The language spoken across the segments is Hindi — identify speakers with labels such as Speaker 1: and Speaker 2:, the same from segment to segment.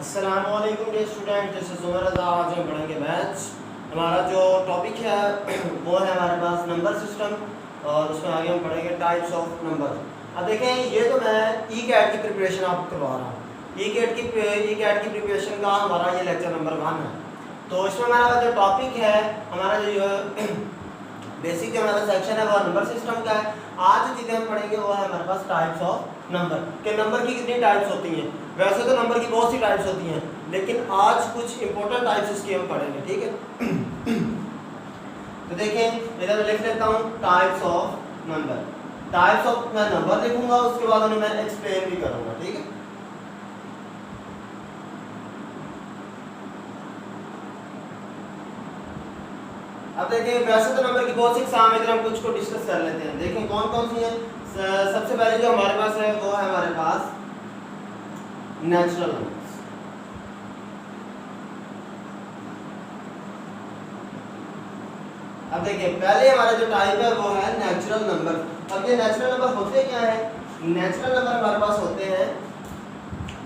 Speaker 1: अस्सलामुअलैकुम dear student, this is Umar Raza. आज हम पढ़ेंगे मैथ्स। हमारा जो टॉपिक है वो है हमारे पास नंबर सिस्टम, और उसमें आगे हम पढ़ेंगे टाइप्स ऑफ नंबर। अब देखें, ये तो मैं ई कैट की प्रिपरेशन आपको करवा रहा हूँ। ई कैट की प्रिपरेशन का हमारा ये लेक्चर नंबर 1 है। तो इसमें हमारा जो टॉपिक है, हमारा जो बेसिक जो हमारा सेक्शन है वो नंबर सिस्टम का है। आज जो चीज़ें हम पढ़ेंगे वो है हमारे पास टाइप्स ऑफ नंबर, कि नंबर की कितनी टाइप्स होती हैं। वैसे तो नंबर की बहुत सी टाइप्स होती हैं, लेकिन आज कुछ इंपॉर्टेंट टाइप्स इसकी हम पढ़ेंगे, ठीक है। तो देखें, इधर मैं लिख लेता हूँ types of number. Types of मैं नंबर लिखूंगा, उसके बाद उन्हें मैं एक्सप्लेन भी करूंगा, ठीक है। अब देखें, वैसे तो नंबर की बहुत सी एग्जाम है, इधर हम कुछ को डिस्कस कर लेते हैं। देखें कौन कौन सी हैं। सबसे पहले जो हमारे पास है वो है हमारे पास नेचुरल नंबर्स। अब देखिए, पहले हमारा जो टाइप है वो है नेचुरल नंबर। अब ये नेचुरल नंबर होते क्या है? नेचुरल नंबर हमारे पास होते हैं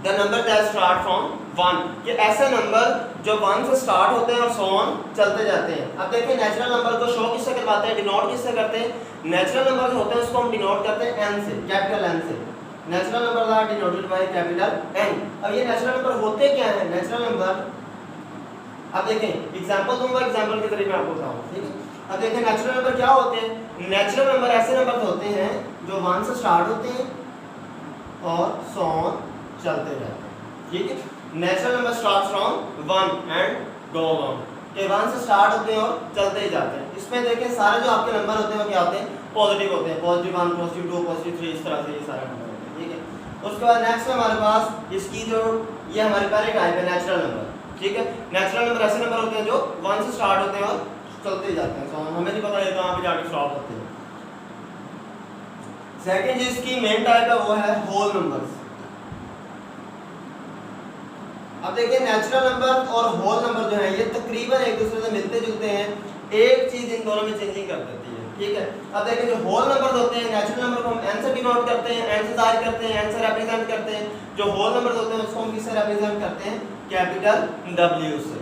Speaker 1: the number that start from 1, कि ऐसे नंबर जो 1 से स्टार्ट होते हैं और सो ऑन चलते जाते हैं। अब देखिए, नेचुरल नंबर को शो किससे करवाते हैं, डिनोट किससे करते हैं? नेचुरल नंबर जो होते हैं उसको हम डिनोट करते हैं n से, कैपिटल N से। Natural number are denoted by capital N। अब ये नेचुरल नंबर होते क्या हैं? नेचुरल नंबर, अब देखें एग्जांपल दूंगा, एग्जांपल के तरीके में आपको बताऊं, ठीक है। अब देखें, नेचुरल नंबर क्या होते हैं? नेचुरल नंबर ऐसे नंबर होते हैं जो 1 से स्टार्ट होते हैं और सो ऑन चलते जाते हैं, ठीक है। Natural number start from 1 and go on, के 1 से स्टार्ट होते हैं और चलते ही जाते हैं। इसमें देखें, सारे जो आपके नंबर होते हैं वो क्या होते हैं? पॉजिटिव होते हैं। पॉजिटिव 1, पॉजिटिव 2, पॉजिटिव 3, इस तरह से ये सारे नंबर होते हैं, ठीक है। उसके बाद नेक्स्ट हमारे पास इसकी जो ये हमारी पहली टाइप है नेचुरल नंबर, ठीक है। नेचुरल नंबर ऐसे नंबर होते हैं जो 1 से स्टार्ट होते हैं और चलते जाते हैं, सो हमें नहीं पता है कहां पे जाके स्टॉप होते हैं। सेकंड जिसकी मेन टाइप है वो है होल नंबर्स। अब देखिए, नेचुरल नंबर और होल नंबर जो है ये तकरीबन एक दूसरे से मिलते जुलते हैं, एक चीज इन दोनों में चेंजिंग कर देती है, ठीक है। अब देखिए, जो होल नंबर होते हैं, नेचुरल नंबर को हम n से डिनोट करते हैं, n से जाहिर करते हैं, n से रिप्रेजेंट करते हैं। जो होल नंबर होते हैं उसको हम किससे रिप्रेजेंट करते हैं? कैपिटल W से।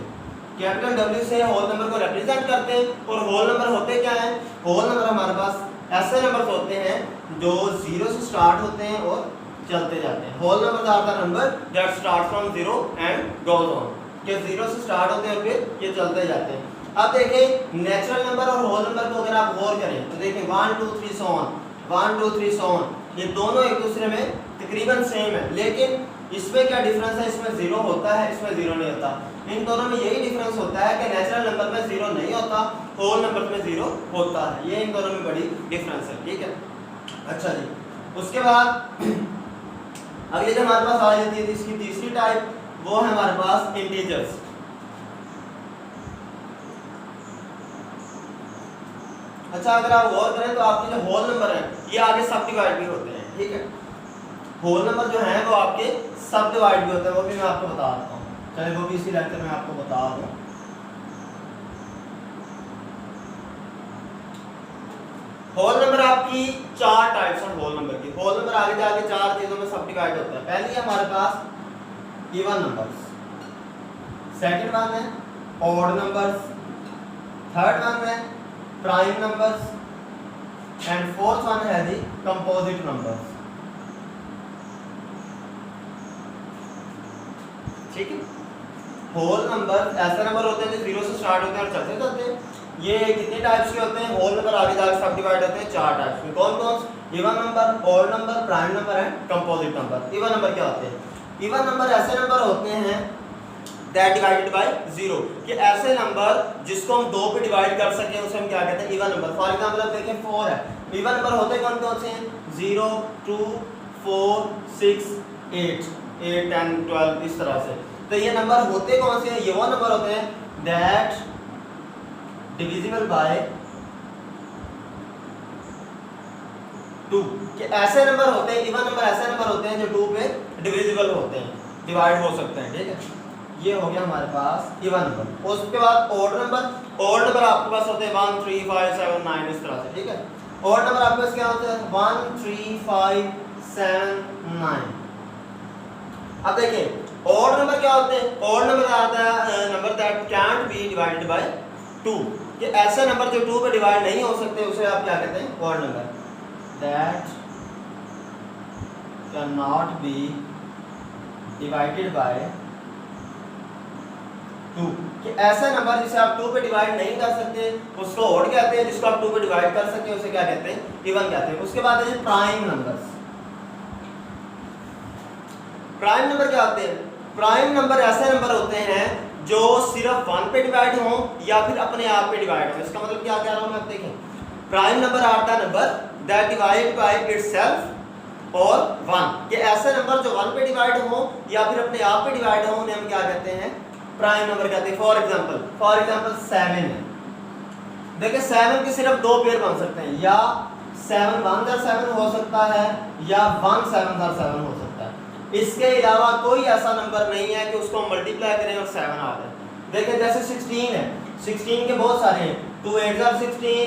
Speaker 1: कैपिटल W से होल नंबर को रिप्रेजेंट करते हैं। और होल नंबर होते क्या हैं? होल नंबर हमारे पास ऐसे नंबर होते हैं जो 0 से स्टार्ट होते हैं और चलते जाते हैं। Whole number are the number that start from 0 and goes on, कि 0 से स्टार्ट होते हैं और फिर ये चलते जाते हैं। अब देखें, नेचुरल नंबर और होल नंबर को अगर आप गौर करें तो देखें 1 2 3 सो ऑन, 1 2 3 सो ऑन, ये दोनों एक दूसरे में तकरीबन सेम है। लेकिन इसमें क्या डिफरेंस है? इसमें 0 होता है, इसमें 0 नहीं होता। इन दोनों में यही डिफरेंस होता है कि नेचुरल नंबर में 0 नहीं होता, होल नंबर में 0 होता है। ये इन दोनों में बड़ी डिफरेंस है, ठीक है। अच्छा जी, उसके बाद अगली जो हमारे पास आ जाती है इसकी तीसरी टाइप, वो है हमारे पास इंटीजर्स। अच्छा, अगर आप गौर करें तो आपके जो होल नंबर है ये आगे सब डिवाइड भी होते हैं, ठीक है। होल नंबर जो है वो आपके सब डिवाइड भी होते हैं, वो भी मैं आपको बता देता हूँ। चलिए वो भी इसी लेक्चर में आपको बता दूं। होल नंबर आपकी 4 टाइप्स हैं होल नंबर की। होल नंबर आगे जाके 4 चीजों में सब डिवाइड होता है। पहली है हमारे पास इवन नंबर्स, सेकंड वन है ऑड नंबर्स, थर्ड वन है prime numbers, and fourth one है दी कंपोजिट नंबर्स, ठीक है। होल नंबर ऐसे नंबर होते हैं जो 0 से स्टार्ट होते हैं और चलते जाते हैं। ये कितने टाइप्स के होते हैं? होल नंबर आगे जाकर सब डिवाइड होते हैं 4 टाइप्स में। कौन कौन? Even number, odd number, prime number and composite number. Even number क्या होते हैं? इवन नंबर ऐसे नंबर होते हैं दैट डिवाइडेड बाय 0, कि ऐसे नंबर जिसको हम 2 पे डिवाइड कर सकें उसे हम क्या कहते हैं? Even number. फॉर एग्जांपल आप देखें 4 है, इवन नंबर होते कौन कौन से हैं? 0 2 4 6 8 8 10 12, इस तरह से। तो ये नंबर होते कौन से हैं? ये वो नंबर होते हैं दैट डिविजिबल बाय 2, कि ऐसे नंबर होते हैं, इवन नंबर ऐसे नंबर होते हैं जो 2 पे डिविजिबल होते हैं, डिवाइड हो सकते हैं, ठीक है। ये हो गया हमारे पास इवन नंबर। उसके बाद ऑड नंबर। ऑड नंबर आपके पास होते हैं 1 3 5 7 9, इस तरह से, ठीक है। ऑड नंबर आपके पास क्या होते हैं? 1 3 5 7 9। अब देखिए, ऑड नंबर क्या होते हैं? ऑड नंबर आता है number that cantt B divided by 2, कि ऐसे नंबर जो 2 पे डिवाइड नहीं हो सकते उसे आप क्या कहते हैं? Odd number that can not be divided by 2, कि ऐसा नंबर जिसे आप 2 पे डिवाइड नहीं कर सकते उसको ऑड कहते हैं, जिसको आप 2 पे डिवाइड कर सकते हैं उसे क्या कहते हैं? इवन कहते हैं। उसके बाद है प्राइम नंबर्स। प्राइम नंबर क्या होते हैं? प्राइम नंबर ऐसे नंबर होते हैं जो सिर्फ 1 पे डिवाइड हो या फिर अपने आप पे डिवाइड हो। इसका मतलब क्या कह रहा हूं मैं, आप देखें। Prime number are the number that divide by itself और 1, कि ऐसे नंबर जो 1 पे डिवाइड हो या फिर अपने आप पे डिवाइड हो उन्हें हम क्या कहते हैं? प्राइम नंबर कहते हैं। फॉर एग्जांपल 7 है। देखिए 7 के सिर्फ 2 पेयर बन सकते हैं, या 7 1 + 7 हो सकता है या 1 7 + 7 हो सकता है। इसके अलावा कोई ऐसा नंबर नहीं है कि उसको मल्टीप्लाई करें और 7 आ जाए। देखिए जैसे 16 है, 16 के बहुत सारे हैं। 2 8 * 16,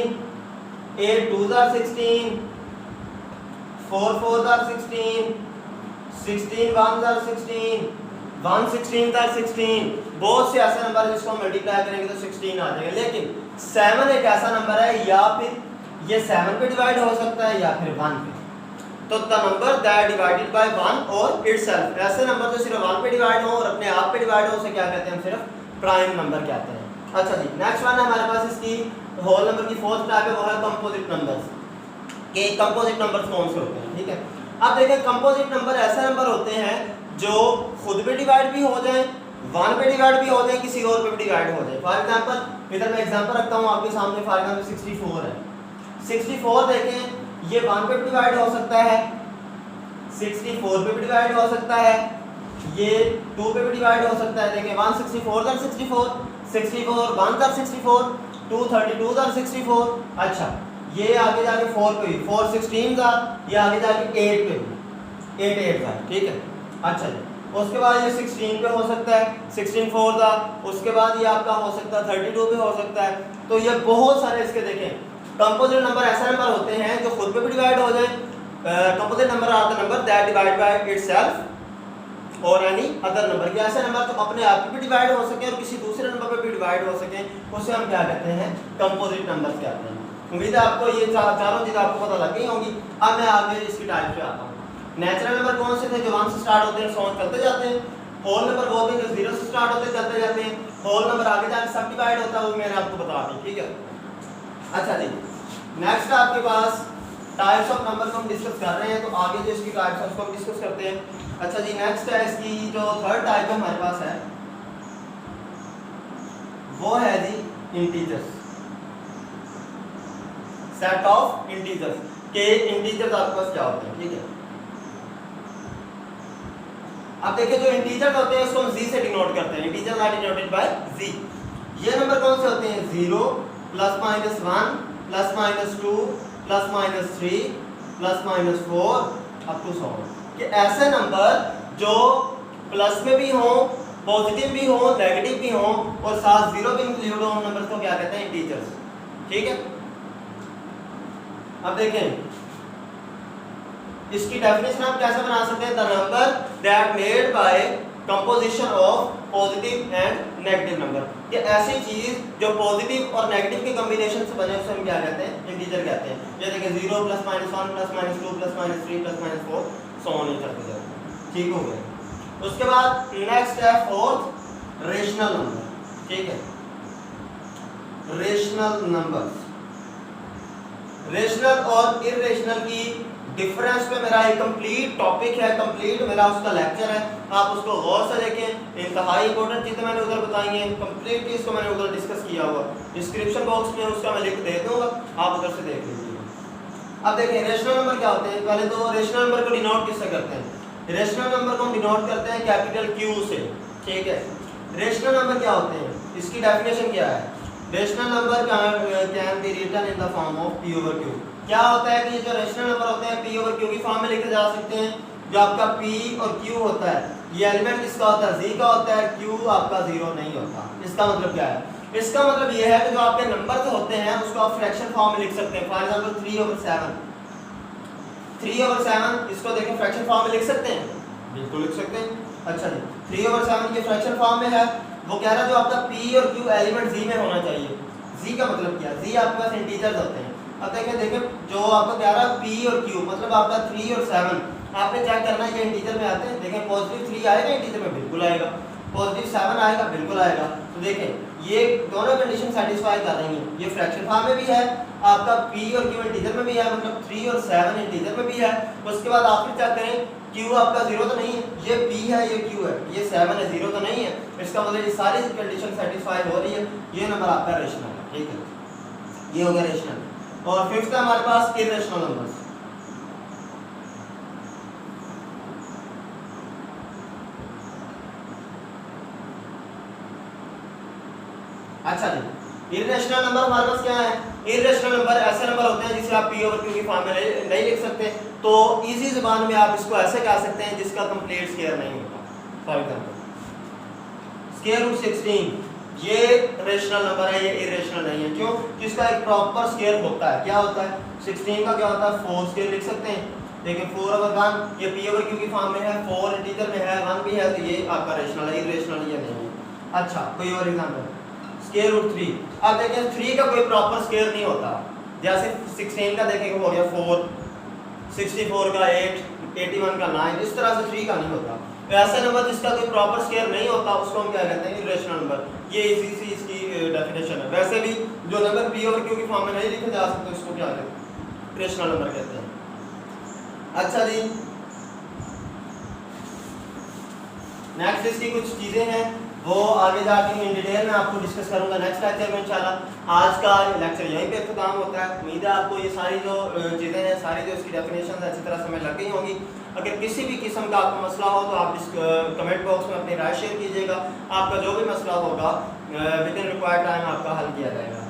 Speaker 1: 8 2 * 16, 4 4 * 16, 16 1 * 16, 1 16 * 16, बहुत से ऐसे नंबर है जिसको हम मल्टीप्लाई करेंगे तो 16 आ जाएगा। लेकिन 7 एक ऐसा नंबर है, या फिर ये 7 पे डिवाइड हो सकता है या फिर 1 पे। तो the number that divided by 1 और इटसेल्फ, ऐसे नंबर जो सिर्फ 1 पे डिवाइड हो और अपने आप पे डिवाइड हो उसे क्या कहते हैं? हम सिर्फ प्राइम नंबर कहते हैं। अच्छा जी, नेक्स्ट वन है हमारे पास इसकी होल नंबर की 4th टाइप है, वो है कंपोजिट नंबर्स। के कंपोजिट नंबर्स कौन से होते हैं? ठीक है, अब देखिए कंपोजिट नंबर ऐसे नंबर होते हैं जो खुद पे डिवाइड भी हो जाए, 1 पे डिवाइड भी हो जाए, किसी और पे भी डिवाइड हो जाए। फॉर एग्जांपल इधर मैं एग्जांपल रखता हूं आपके सामने। फॉर एग्जांपल 64 है। 64 देखें, ये 1 पे भी डिवाइड हो सकता है, 64 पे भी डिवाइड हो सकता है, ये 2 पे भी डिवाइड हो सकता है। देखें 1 64 * 64, 64 1 * 64, 2 32 * 64। अच्छा, ये आगे जाके 4 पे भी, 4 16 था, ये आगे जाके 8 पे भी, 8 8 था। ठीक है, अच्छा जी, उसके बाद ये 16 पे हो सकता है, 16 4 था, उसके बाद ये आपका हो सकता है 32 पे हो सकता है। तो ये बहुत सारे इसके देखें कंपोजिट नंबर ऐसे नंबर होते हैं जो खुद पे भी डिवाइड हो जाए। Composite number are the number that divide by itself और एनी अदर नंबर, कि ऐसे नंबर तो अपने आप पे भी डिवाइड हो सके और किसी दूसरे नंबर पे भी डिवाइड हो सके, उसे हम क्या कहते हैं? कंपोजिट नंबर्स कहते हैं। उम्मीद है आपको ये चारों चीज़ें आपको पता लग गई होंगी। अब मैं आगे इसकी टाइप पे आता हूँ। नेचुरल नंबर कौन से थे? जो 1 से स्टार्ट होते हैं, सॉन चलते जाते हैं। होल नंबर वो होते हैं जो 0 से स्टार्ट होते हैं, चलते जाते हैं। होल नंबर आगे जाके सब डिवाइड होता है, वो मैंने आपको बता दी। ठीक है, अच्छा जी, नेक्स्ट आपके पास टाइप्स ऑफ नंबर को हम डिस्कस कर रहे हैं, तो आगे जो इसकी टाइप्स है उसको हम डिस्कस करते हैं। अच्छा जी, नेक्स्ट है इसकी जो 3rd टाइप हमारे पास है वो है जी इंटीजर्स, सेट ऑफ इंटीजर्स। के इंटीजर्स आपके पास क्या होते हैं? ठीक है, अब देखिए जो इंटीजर्स होते हैं उसको हम z से डिनोट करते हैं। Integers are denoted by z। ये नंबर कौन से होते हैं? 0 +- 1 +-2 +-3 +-4 अप टू 100, कि ऐसे नंबर जो प्लस में भी हो, पॉजिटिव भी हो, नेगेटिव भी हो और साथ 0 भी इंक्लूड हो, उन नंबर्स को क्या कहते हैं? इंटीजर्स। ठीक है, अब देखें इसकी डेफिनेशन आप कैसे बना सकते हैं? The number that made by composition of positive and negative number, कि ऐसी चीज जो पॉजिटिव और नेगेटिव के कॉम्बिनेशन से बने उसे हम क्या कहते हैं? इंटीजर कहते हैं। ये देखिए 0 +-1 +-2 +-3 +-4 सो ऑन करते जाते हैं। ठीक हो गया। उसके बाद नेक्स्ट है 4th रेशनल नंबर। ठीक है, रेशनल नंबर्स, रेशनल और इरेशनल की डिफरेंस पे मेरा एक कंप्लीट टॉपिक है, कंप्लीट मेरा उसका लेक्चर है, आप उसको गौर से देखें। इंतहाई इंपॉर्टेंट चीज़ें मैंने उधर बताई हैं, कंप्लीट इसको मैंने उधर डिस्कस किया हुआ, डिस्क्रिप्शन बॉक्स में उसका मैं लिंक दे दूंगा, आप उधर से देख लीजिए। अब देखें रेशनल नंबर क्या होते हैं। पहले तो रेशनल नंबर को डिनोट किससे करते हैं? रेशनल नंबर को हम डिनोट करते हैं कैपिटल Q से। ठीक है, रेशनल नंबर क्या होते हैं? इसकी डेफिनेशन क्या है? Rational number can be written in the form of P/Q। क्या होता है कि ये जो रेशनल नंबर होते हैं P/Q की फॉर्म में लिखे जा सकते हैं। जो आपका P और Q होता है, ये एलिमेंट किसका होता है? Z का होता है, Q आपका 0 नहीं होता। इसका मतलब क्या है? इसका मतलब ये है कि जो आपके नंबर होते हैं उसको आप फ्रैक्शन फॉर्म में लिख सकते हैं। फॉर एग्जांपल 3/7, 3/7 इसको देखें फ्रैक्शन फॉर्म में लिख सकते हैं, बिल्कुल लिख सकते हैं। अच्छा जी, 3/7 के फ्रैक्शन फॉर्म में है। वो कह रहा है जो आपका p और q एलिमेंट z में होना चाहिए। z का मतलब क्या, z आपके पास इंटीजर्स होते हैं। अब देखें जो आपका कह रहा है p और q मतलब आपका 3 और 7 आपने चेक करना है ये इंटीजर में आते हैं। देखें पॉजिटिव 3 आएगा इंटीजर में, बिल्कुल आएगा। पॉजिटिव 7 आएगा, बिल्कुल आएगा। तो देखें ये दोनों कंडीशन सेटिस्फाई कर रही हैं। ये फ्रैक्शन फॉर्म में भी है, आपका p और q इंटीजर में भी है, मतलब 3 और 7 इंटीजर में भी है। उसके बाद आप फिर चेक करें q आपका 0 तो नहीं है, ये p है, ये q है, ये 7 है, 0 तो नहीं है। इसका मतलब ये सारी कंडीशन सेटिस्फाई हो रही है, ये नंबर आपका रेशनल है। ठीक है, ये हो गया रेशनल। और फिफ्थ है हमारे पास इर्रेशनल नंबर्स। अच्छा जी, इर्रेशनल नंबर हमारे पास क्या है? इर्रेशनल नंबर ऐसे नंबर होते हैं जिसे आप p ओवर q की फॉर्म में नहीं लिख सकते। तो इजी जुबान में आप इसको ऐसे कह सकते हैं जिसका कंप्लीट स्क्वायर नहीं होता। फॉर एग्जांपल स्क्वायर रूट 16 ये रेशनल नंबर है, ये इरेशनल नहीं है। क्यों? जिसका एक प्रॉपर स्क्वायर होता है। क्या होता है? 16 का क्या होता है? 4 स्क्वायर लिख सकते हैं। देखिए 4/1 ये p ओवर q की फॉर्म में है, 4 इंटीजर में है, 1 भी है, तो ये आपका रेशनल है, इरेशनल ये नहीं है। अच्छा कोई और एग्जांपल, स्क्वायर रूट 3। अब देखिए 3 का कोई प्रॉपर स्क्वायर नहीं होता। जैसे 16 का देखेंगे हो गया 4, 64 का 8, 81 का 9, इस तरह से 3 का नहीं होता। तो ऐसा नंबर जिसका कोई प्रॉपर स्क्वायर नहीं होता उसको हम क्या कहते हैं? Irrational number. ये इजी सी इसकी डेफिनेशन है। वैसे भी जो नंबर p ओवर q की फॉर्म में नहीं लिखे जा सकते उसको क्या कहते हैं? इरेशनल नंबर कहते हैं। अच्छा जी, नेक्स्ट इसकी कुछ चीजें हैं वो आगे जाके इन डिटेल में आपको डिस्कस करूंगा नेक्स्ट लेक्चर में इंशाल्लाह। आज का लेक्चर यहीं पे खत्म होता है। उम्मीद है आपको ये सारी जो चीज़ें हैं, सारी जो इसकी डेफिनेशन अच्छी तरह समझ लग गई होंगी। अगर किसी भी किस्म का आपको मसला हो तो आप इस कमेंट बॉक्स में अपनी राय शेयर कीजिएगा। आपका जो भी मसला होगा विद इन रिक्वायर्ड टाइम आपका हल किया जाएगा।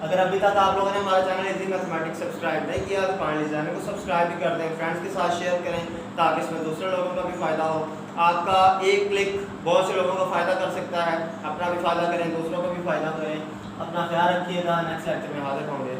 Speaker 1: अगर अभी तक आप लोगों ने हमारा चैनल इजी मैथमेटिक्स सब्सक्राइब नहीं किया तो फाइनली चैनल को सब्सक्राइब भी कर दें, फ्रेंड्स के साथ शेयर करें ताकि इसमें दूसरे लोगों का भी फ़ायदा हो। आपका एक क्लिक बहुत से लोगों का फ़ायदा कर सकता है। अपना भी फ़ायदा करें, दूसरों का भी फ़ायदा करें। अपना ख्याल रखिएगा। नेक्स्ट लेक्चर में हाजिर होंगे।